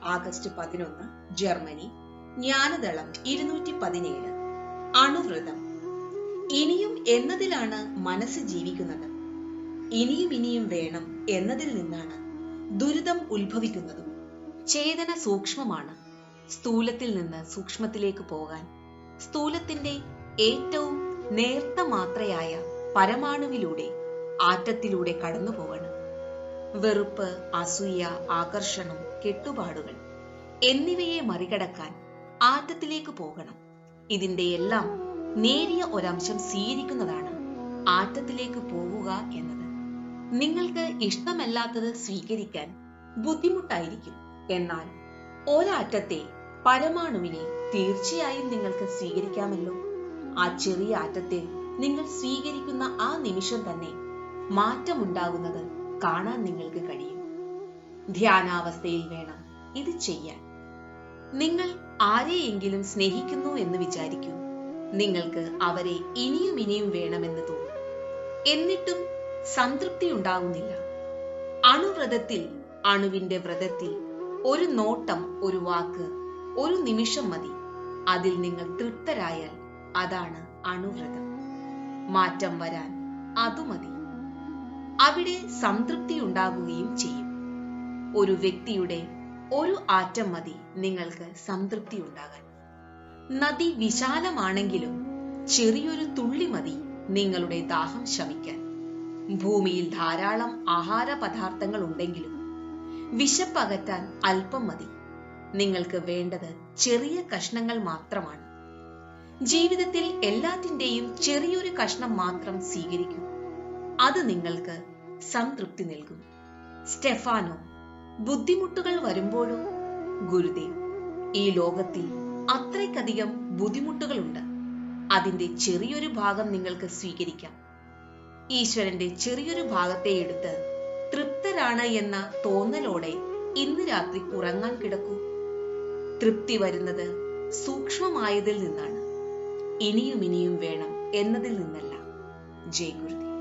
August 11, Germany. ജ്ഞാനദളം 217. അണുവ്രതം. ഇനിയും എന്നതിലാണ് മനസ്സ് ജീവിക്കുന്നത്. ഇനിയും വേണം എന്നതിൽ നിന്നാണ് ദുരിതം ഉത്ഭവിക്കുന്നതും. ചേതന സൂക്ഷ്മമാണ്. സ്ഥൂലത്തിൽ നിന്ന് സൂക്ഷ്മത്തിലേക്ക് പോകാൻ സ്ഥൂലത്തിന്റെ ഏറ്റവും നേർത്ത മാത്രയായ പരമാണുവിലൂടെ, ആറ്റത്തിലൂടെ കടന്നു പോകണം. വെറുപ്പ്, അസൂയ, ആകർഷണം, കെട്ടുപാടുകൾ എന്നിവയെ മറികടക്കാൻ ആറ്റത്തിലേക്ക് പോകണം. ഇതിന്റെ എല്ലാം നേരിയ ഒരംശം സ്വീകരിക്കുന്നതാണ് ആറ്റത്തിലേക്ക് പോവുക എന്നത്. നിങ്ങൾക്ക് ഇഷ്ടമല്ലാത്തത് സ്വീകരിക്കാൻ ബുദ്ധിമുട്ടായിരിക്കും. എന്നാൽ ഒരാറ്റത്തെ, പരമാണുവിനെ തീർച്ചയായും നിങ്ങൾക്ക് സ്വീകരിക്കാമല്ലോ. ആ ചെറിയ ആറ്റത്തെ നിങ്ങൾ സ്വീകരിക്കുന്ന ആ നിമിഷം തന്നെ മാറ്റമുണ്ടാകുന്നത് കാണാൻ നിങ്ങൾക്ക് കഴിയും. ധ്യാനാവസ്ഥയിൽ വേണം ഇത് ചെയ്യാൻ. നിങ്ങൾ ആരെയെങ്കിലും സ്നേഹിക്കുന്നു എന്ന് വിചാരിക്കൂ. നിങ്ങൾക്ക് അവരെ ഇനിയും വേണമെന്ന് തോന്നും. എന്നിട്ടും സംതൃപ്തി ഉണ്ടാകുന്നില്ല. അണുവ്രതത്തിൽ, അണുവിന്റെ വ്രതത്തിൽ ഒരു നോട്ടം, ഒരു വാക്ക്, ഒരു നിമിഷം മതി. അതിൽ നിങ്ങൾ തൃപ്തരായാൽ അതാണ് അണുവ്രതം. മാറ്റം വരാൻ അതു മതി. അവിടെ സംതൃപ്തി ഉണ്ടാകുകയും ചെയ്യും. ഒരു വ്യക്തിയുടെ ഒരു ആറ്റം മതി നിങ്ങൾക്ക് സംതൃപ്തി ഉണ്ടാകാൻ. നദി വിശാലമാണെങ്കിലും ചെറിയൊരു തുള്ളി മതി നിങ്ങളുടെ ദാഹം ശമിക്കാൻ. ഭൂമിയിൽ ധാരാളം ആഹാര പദാർത്ഥങ്ങൾ ഉണ്ടെങ്കിലും വിശപ്പകറ്റാൻ അല്പം മതി. നിങ്ങൾക്ക് വേണ്ടത് ചെറിയ കഷ്ണങ്ങൾ മാത്രമാണ്. ജീവിതത്തിൽ എല്ലാറ്റിന്റെയും ചെറിയൊരു കഷ്ണം മാത്രം സ്വീകരിക്കൂ. അത് നിങ്ങൾക്ക് സംതൃപ്തി നൽകും. സ്റ്റെഫാനോ. ബുദ്ധിമുട്ടുകൾ വരുമ്പോഴോ? ഗുരുദേവ്, ഈ ലോകത്തിൽ അത്രയ്ക്കധികം ബുദ്ധിമുട്ടുകളുണ്ട്. അതിന്റെ ചെറിയൊരു ഭാഗം നിങ്ങൾക്ക് സ്വീകരിക്കാം. ഈശ്വരന്റെ ചെറിയൊരു ഭാഗത്തെ എടുത്ത് തൃപ്തരാണ് എന്ന തോന്നലോടെ ഇന്ന് രാത്രി ഉറങ്ങാൻ കിടക്കൂ. തൃപ്തി വരുന്നത് സൂക്ഷ്മമായതിൽ നിന്നാണ്. ഇനിയും വേണം എന്നതിൽ നിന്നല്ല. ജയ് ഗുരുദേവ്.